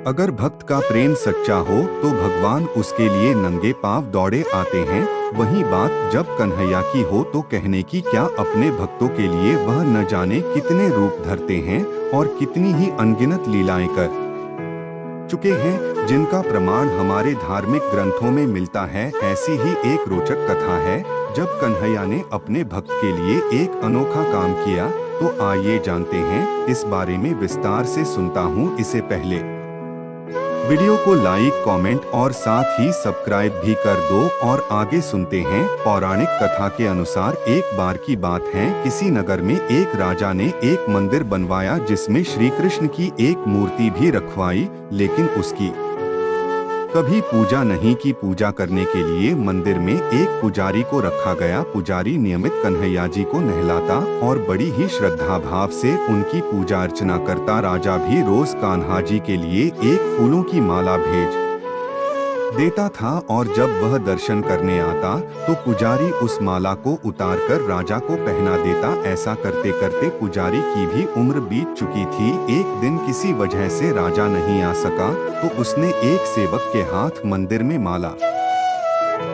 अगर भक्त का प्रेम सच्चा हो तो भगवान उसके लिए नंगे पांव दौड़े आते हैं। वही बात जब कन्हैया की हो तो कहने की क्या, अपने भक्तों के लिए वह न जाने कितने रूप धरते हैं और कितनी ही अनगिनत लीलाएं कर चुके हैं, जिनका प्रमाण हमारे धार्मिक ग्रंथों में मिलता है। ऐसी ही एक रोचक कथा है जब कन्हैया ने अपने भक्त के लिए एक अनोखा काम किया। तो आइए जानते हैं इस बारे में विस्तार से। सुनता हूँ इससे पहले वीडियो को लाइक, कमेंट और साथ ही सब्सक्राइब भी कर दो और आगे सुनते हैं। पौराणिक कथा के अनुसार एक बार की बात है, किसी नगर में एक राजा ने एक मंदिर बनवाया जिसमें श्री कृष्ण की एक मूर्ति भी रखवाई, लेकिन उसकी कभी पूजा नहीं की। पूजा करने के लिए मंदिर में एक पुजारी को रखा गया। पुजारी नियमित कन्हैया जी को नहलाता और बड़ी ही श्रद्धा भाव से उनकी पूजा अर्चना करता। राजा भी रोज कान्हा जी के लिए एक फूलों की माला भेज देता था और जब वह दर्शन करने आता तो पुजारी उस माला को उतारकर राजा को पहना देता। ऐसा करते करते पुजारी की भी उम्र बीत चुकी थी। एक दिन किसी वजह से राजा नहीं आ सका तो उसने एक सेवक के हाथ मंदिर में माला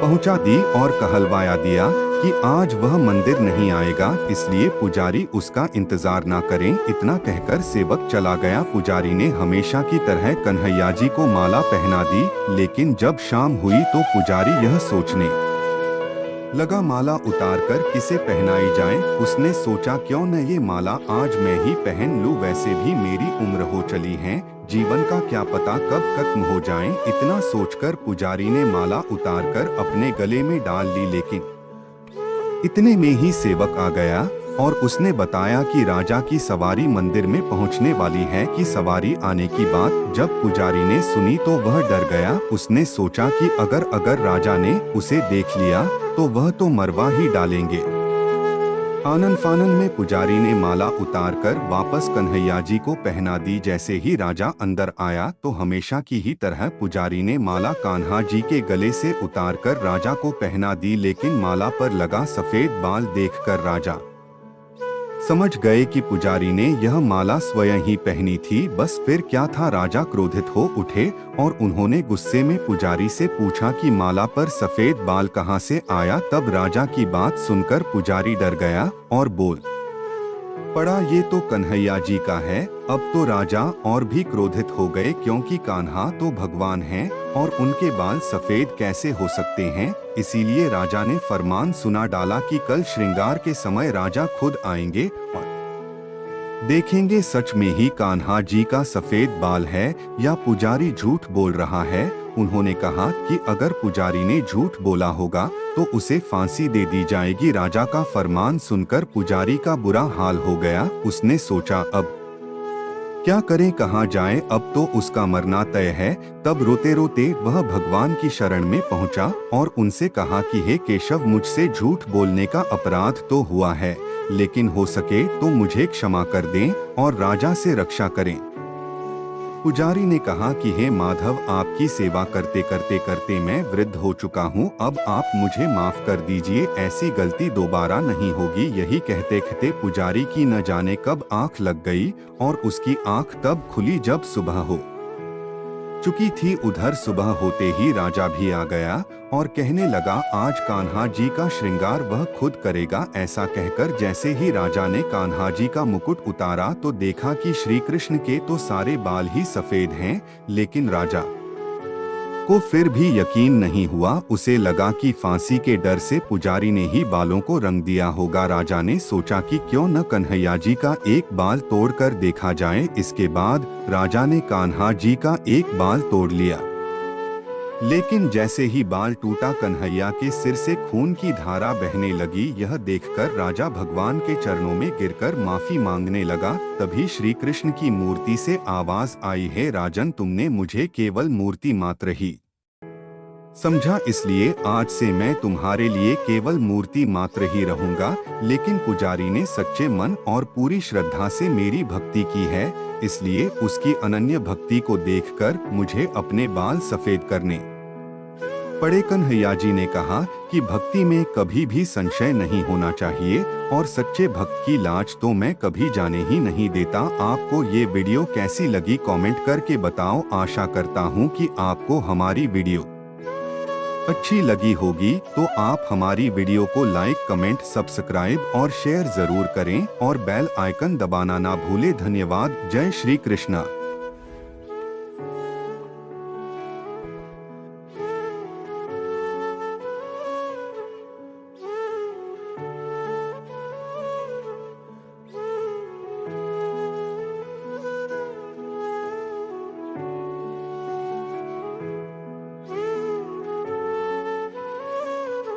पहुंचा दी और कहलवाया दिया कि आज वह मंदिर नहीं आएगा, इसलिए पुजारी उसका इंतजार ना करें। इतना कहकर सेवक चला गया। पुजारी ने हमेशा की तरह कन्हैया जी को माला पहना दी, लेकिन जब शाम हुई तो पुजारी यह सोचने लगा माला उतारकर किसे पहनाई जाए। उसने सोचा क्यों न ये माला आज मैं ही पहन लूं, वैसे भी मेरी उम्र हो चली है, जीवन का क्या पता कब खत्म हो जाए। इतना सोचकर पुजारी ने माला उतारकर अपने गले में डाल ली, लेकिन इतने में ही सेवक आ गया और उसने बताया कि राजा की सवारी मंदिर में पहुंचने वाली है। कि सवारी आने की बात जब पुजारी ने सुनी तो वह डर गया। उसने सोचा कि अगर राजा ने उसे देख लिया तो वह तो मरवा ही डालेंगे। आनन फानन में पुजारी ने माला उतारकर वापस कन्हैया जी को पहना दी। जैसे ही राजा अंदर आया तो हमेशा की ही तरह पुजारी ने माला कान्हा जी के गले से उतारकर राजा को पहना दी, लेकिन माला पर लगा सफेद बाल देखकर राजा समझ गए कि पुजारी ने यह माला स्वयं ही पहनी थी। बस फिर क्या था, राजा क्रोधित हो उठे और उन्होंने गुस्से में पुजारी से पूछा कि माला पर सफेद बाल कहां से आया। तब राजा की बात सुनकर पुजारी डर गया और बोल पड़ा, ये तो कन्हैया जी का है। अब तो राजा और भी क्रोधित हो गए, क्योंकि कान्हा तो भगवान हैं और उनके बाल सफेद कैसे हो सकते हैं। इसीलिए राजा ने फरमान सुना डाला कि कल श्रृंगार के समय राजा खुद आएंगे और देखेंगे सच में ही कान्हा जी का सफेद बाल है या पुजारी झूठ बोल रहा है। उन्होंने कहा कि अगर पुजारी ने झूठ बोला होगा तो उसे फांसी दे दी जाएगी। राजा का फरमान सुनकर पुजारी का बुरा हाल हो गया। उसने सोचा अब क्या करें, कहाँ जाए, अब तो उसका मरना तय है। तब रोते रोते वह भगवान की शरण में पहुंचा और उनसे कहा कि हे केशव, मुझसे झूठ बोलने का अपराध तो हुआ है, लेकिन हो सके तो मुझे क्षमा कर दें और राजा से रक्षा करें। पुजारी ने कहा कि हे माधव, आपकी सेवा करते करते करते मैं वृद्ध हो चुका हूँ, अब आप मुझे माफ कर दीजिए, ऐसी गलती दोबारा नहीं होगी। यही कहते कहते पुजारी की न जाने कब आंख लग गई और उसकी आंख तब खुली जब सुबह हो चुकी थी। उधर सुबह होते ही राजा भी आ गया और कहने लगा आज कान्हा जी का श्रृंगार वह खुद करेगा। ऐसा कहकर जैसे ही राजा ने कान्हा जी का मुकुट उतारा तो देखा कि श्री कृष्ण के तो सारे बाल ही सफेद हैं, लेकिन राजा को फिर भी यकीन नहीं हुआ। उसे लगा कि फांसी के डर से पुजारी ने ही बालों को रंग दिया होगा। राजा ने सोचा कि क्यों न कन्हैया जी का एक बाल तोड़कर देखा जाए। इसके बाद राजा ने कान्हा जी का एक बाल तोड़ लिया, लेकिन जैसे ही बाल टूटा कन्हैया के सिर से खून की धारा बहने लगी। यह देखकर राजा भगवान के चरणों में गिरकर माफी मांगने लगा। तभी श्री कृष्ण की मूर्ति से आवाज आई, हे राजन, तुमने मुझे केवल मूर्ति मात्र ही समझा, इसलिए आज से मैं तुम्हारे लिए केवल मूर्ति मात्र ही रहूंगा। लेकिन पुजारी ने सच्चे मन और पूरी श्रद्धा से मेरी भक्ति की है, इसलिए उसकी अनन्य भक्ति को देखकर मुझे अपने बाल सफेद करने बड़े कन्हैया जी ने कहा कि भक्ति में कभी भी संशय नहीं होना चाहिए और सच्चे भक्त की लाज तो मैं कभी जाने ही नहीं देता। आपको ये वीडियो कैसी लगी कमेंट करके बताओ। आशा करता हूँ कि आपको हमारी वीडियो अच्छी लगी होगी, तो आप हमारी वीडियो को लाइक, कमेंट, सब्सक्राइब और शेयर जरूर करें और बेल आइकन दबाना ना भूले। धन्यवाद। जय श्री कृष्णा।